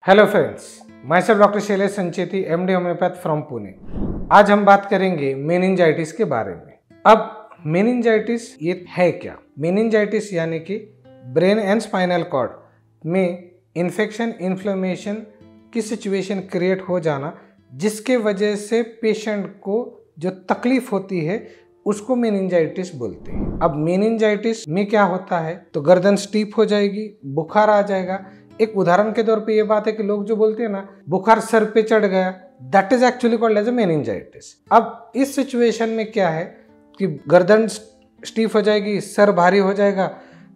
Hello friends, my self doctor Shailesh Sancheti, MD homeopath from Pune. आज हम बात करेंगे मेनिंजाइटिस के बारे में। अब मेनिंजाइटिस ये है क्या? मेनिंजाइटिस यानी कि ब्रेन एंड स्पाइनल कॉर्ड में इन्फेक्शन, इन्फ्लेमेशन की सिचुएशन क्रिएट हो जाना, जिसके वजह से पेशेंट को जो तकलीफ होती है उसको मेनिंजाइटिस बोलते हैं। अब मेनिंजाइटिस में क्या होता है तो गर्दन स्टीप हो जाएगी, बुखार आ जाएगा। एक उदाहरण के तौर पे ये बात है कि लोग जो बोलते हैं ना बुखार सर पे चढ़ गया, that is actually called as a meningitis. अब इस सिचुएशन में क्या है कि गर्दन स्टीफ हो जाएगी, सर भारी हो जाएगा,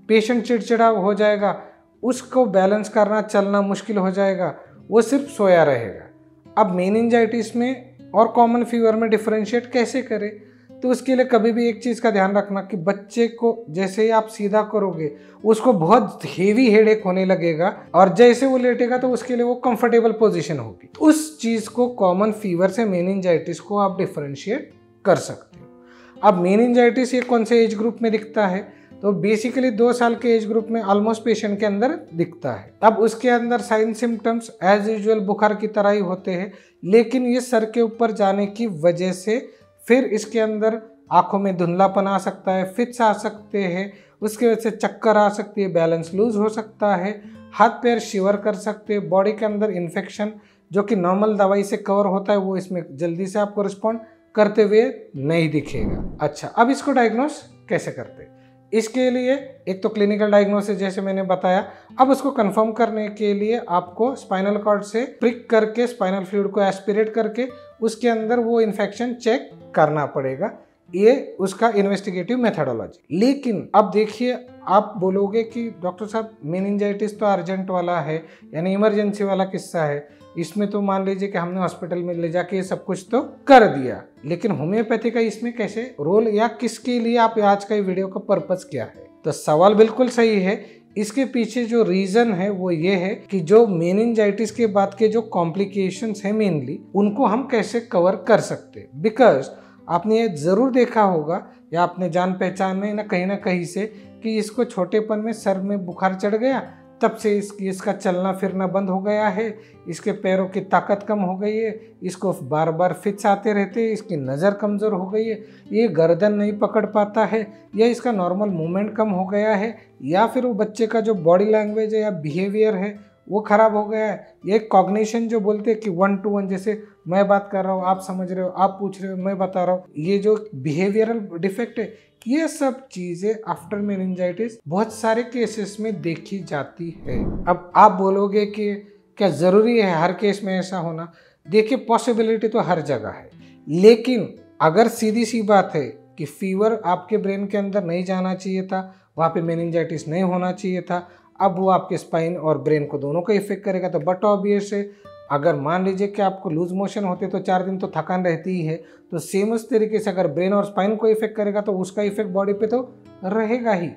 पेशेंट चिड़चिड़ा हो जाएगा, उसको बैलेंस करना, चलना मुश्किल हो जाएगा, वो सिर्फ सोया रहेगा। अब मेनिंजाइटिस में और कॉमन फीवर में डिफरेंशिएट कैसे करें? तो उसके लिए कभी भी एक चीज़ का ध्यान रखना कि बच्चे को जैसे ही आप सीधा करोगे उसको बहुत हेवी हेडेक होने लगेगा, और जैसे वो लेटेगा तो उसके लिए वो कंफर्टेबल पोजीशन होगी। तो उस चीज़ को कॉमन फीवर से मेनिंजाइटिस को आप डिफरेंशिएट कर सकते हो। अब मेनिंजाइटिस ये कौन से एज ग्रुप में दिखता है? तो बेसिकली 2 साल के एज ग्रुप में ऑलमोस्ट पेशेंट के अंदर दिखता है। अब उसके अंदर साइन सिम्टम्स एज यूजुअल बुखार की तरह ही होते हैं, लेकिन ये सर के ऊपर जाने की वजह से फिर इसके अंदर आंखों में धुंधलापन आ सकता है, फिट्स आ सकते हैं, उसकी वजह से चक्कर आ सकती है, बैलेंस लूज हो सकता है, हाथ पैर शिवर कर सकते हैं, बॉडी के अंदर इन्फेक्शन जो कि नॉर्मल दवाई से कवर होता है वो इसमें जल्दी से आपको रिस्पॉन्ड करते हुए नहीं दिखेगा। अच्छा, अब इसको डायग्नोस कैसे करते हैं? इसके लिए एक तो क्लिनिकल डायग्नोसिस जैसे मैंने बताया। अब उसको कंफर्म करने के लिए आपको स्पाइनल कॉर्ड से प्रिक करके स्पाइनल फ्लूइड को एस्पिरेट करके उसके अंदर वो इन्फेक्शन चेक करना पड़ेगा। ये उसका इन्वेस्टिगेटिव मेथडोलॉजी। लेकिन अब देखिए, आप बोलोगे कि डॉक्टर साहब मेनिंजाइटिस तो अर्जेंट वाला है, यानी इमरजेंसी वाला किस्सा है, इसमें तो मान लीजिए कि हमने हॉस्पिटल में ले जाके ये सब कुछ तो कर दिया, लेकिन होम्योपैथी का इसमें कैसे रोल, या किसके लिए आप आज का वीडियो का पर्पस क्या है? तो सवाल बिल्कुल सही है। इसके पीछे जो रीजन है वो ये है कि जो मेनिंजाइटिस के बाद के जो कॉम्प्लिकेशंस हैं मेनली, उनको हम कैसे कवर कर सकते हैं। बिकॉज आपने ये ज़रूर देखा होगा या आपने जान पहचान में ना कहीं से कि इसको छोटेपन में सर में बुखार चढ़ गया, तब से इसका चलना फिरना बंद हो गया है, इसके पैरों की ताकत कम हो गई है, इसको बार बार फिट्स आते रहते हैं, इसकी नज़र कमज़ोर हो गई है, ये गर्दन नहीं पकड़ पाता है, या इसका नॉर्मल मूवमेंट कम हो गया है, या फिर वो बच्चे का जो बॉडी लैंग्वेज है या बिहेवियर है वो ख़राब हो गया है। ये कॉग्निशन जो बोलते हैं कि 1 to 1, जैसे मैं बात कर रहा हूँ, आप समझ रहे हो, आप पूछ रहे हो, मैं बता रहा हूँ, ये जो बिहेवियरल डिफेक्ट है, ये सब चीज़ें आफ्टर मेनिंजाइटिस बहुत सारे केसेस में देखी जाती है। अब आप बोलोगे कि क्या ज़रूरी है हर केस में ऐसा होना? देखिए, पॉसिबिलिटी तो हर जगह है, लेकिन अगर सीधी सी बात है कि फीवर आपके ब्रेन के अंदर नहीं जाना चाहिए था, वहाँ पे मेनिंजाइटिस नहीं होना चाहिए था, अब वो आपके स्पाइन और ब्रेन को दोनों का इफेक्ट करेगा, तो बट ऑब्वियस है अगर मान लीजिए कि आपको लूज मोशन होते तो 4 दिन तो थकान रहती ही है, तो सेम उस तरीके से अगर ब्रेन और स्पाइन को इफेक्ट करेगा तो उसका इफेक्ट बॉडी पे तो रहेगा ही।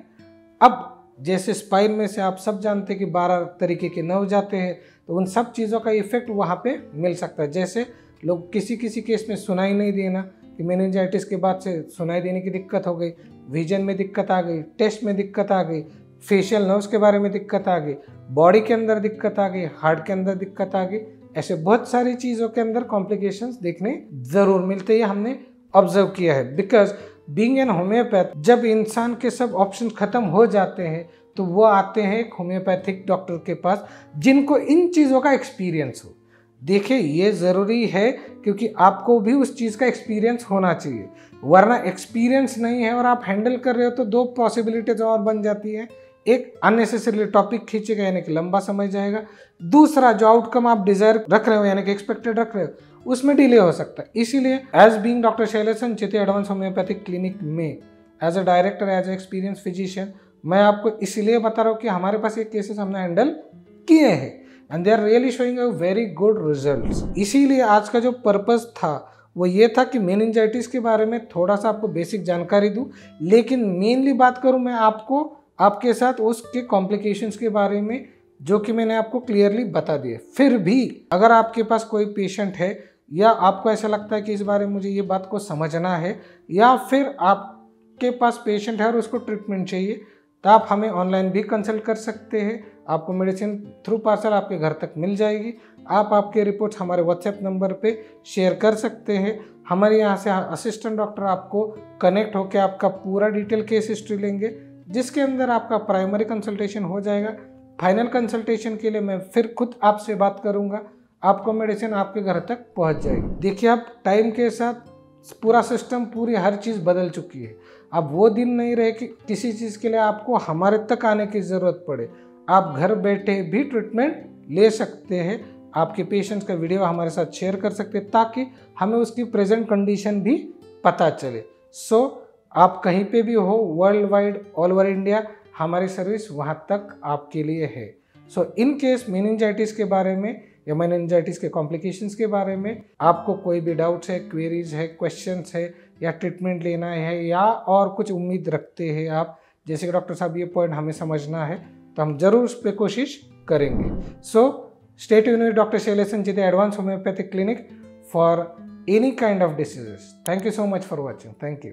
अब जैसे स्पाइन में से आप सब जानते हैं कि 12 तरीके के नर्व जाते हैं, तो उन सब चीज़ों का इफेक्ट वहाँ पे मिल सकता है। जैसे लोग किसी केस में सुनाई नहीं देना, कि मेनिंजाइटिस के बाद से सुनाई देने की दिक्कत हो गई, विजन में दिक्कत आ गई, टेस्ट में दिक्कत आ गई, फेशियल नर्व्स के बारे में दिक्कत आ गई, बॉडी के अंदर दिक्कत आ गई, हार्ट के अंदर दिक्कत आ गई, ऐसे बहुत सारी चीज़ों के अंदर कॉम्प्लिकेशंस देखने ज़रूर मिलते हैं, हमने ऑब्जर्व किया है। बिकॉज बीइंग एन होम्योपैथ, जब इंसान के सब ऑप्शन खत्म हो जाते हैं तो वो आते हैं एक होम्योपैथिक डॉक्टर के पास जिनको इन चीज़ों का एक्सपीरियंस हो। देखिए, ये ज़रूरी है क्योंकि आपको भी उस चीज़ का एक्सपीरियंस होना चाहिए, वरना एक्सपीरियंस नहीं है और आप हैंडल कर रहे हो तो 2 पॉसिबिलिटीज और बन जाती है। एक, अननेसेसरीली टॉपिक खींचेगा यानी कि लंबा समय जाएगा। दूसरा, जो आउटकम आप डिजायर रख रहे हो यानी कि एक्सपेक्टेड रख रहे हो उसमें डिले हो सकता है। इसीलिए as being doctor Shailesh Sancheti advance homoeopathic clinic में as a director, as a experience physician, मैं आपको इसलिए बता रहा हूँ कि हमारे पास ये केसेस हमने हैंडल किए हैं and they are really showing a very good results. इसीलिए आज का जो पर्पस था वो ये था कि मेनिंजाइटिस के बारे में थोड़ा सा आपको बेसिक जानकारी दूँ, लेकिन मेनली बात करूँ मैं आपके साथ उसके कॉम्प्लिकेशंस के बारे में जो कि मैंने आपको क्लियरली बता दिए। फिर भी अगर आपके पास कोई पेशेंट है या आपको ऐसा लगता है कि इस बारे में मुझे ये बात को समझना है, या फिर आपके पास पेशेंट है और उसको ट्रीटमेंट चाहिए, तो आप हमें ऑनलाइन भी कंसल्ट कर सकते हैं। आपको मेडिसिन थ्रू पार्सल आपके घर तक मिल जाएगी। आप आपके रिपोर्ट्स हमारे व्हाट्सएप नंबर पे शेयर कर सकते हैं। हमारे यहाँ से असिस्टेंट डॉक्टर आपको कनेक्ट होकर आपका पूरा डिटेल केस हिस्ट्री लेंगे, जिसके अंदर आपका प्राइमरी कंसल्टेशन हो जाएगा। फाइनल कंसल्टेशन के लिए मैं फिर खुद आपसे बात करूँगा, आपको मेडिसिन आपके घर तक पहुँच जाएगी। देखिए, अब टाइम के साथ पूरा सिस्टम, पूरी हर चीज़ बदल चुकी है। अब वो दिन नहीं रहे कि किसी चीज़ के लिए आपको हमारे तक आने की ज़रूरत पड़े। आप घर बैठे भी ट्रीटमेंट ले सकते हैं। आपके पेशेंट्स का वीडियो हमारे साथ शेयर कर सकते हैं ताकि हमें उसकी प्रेजेंट कंडीशन भी पता चले। सो आप कहीं पे भी हो, world wide, all over India, हमारी सर्विस वहाँ तक आपके लिए है। सो इन केस मेनिंजाइटिस के बारे में या मेनिंजाइटिस के कॉम्प्लिकेशंस के बारे में आपको कोई भी डाउट्स है, क्वेरीज है, क्वेश्चंस है, या ट्रीटमेंट लेना है, या और कुछ उम्मीद रखते हैं आप, जैसे कि डॉक्टर साहब ये पॉइंट हमें समझना है, तो हम जरूर उस पर कोशिश करेंगे। So stay tuned with doctor Shailesh Sancheti, advance homoeopathic clinic, for any kind of diseases. Thank you so much for watching. Thank you.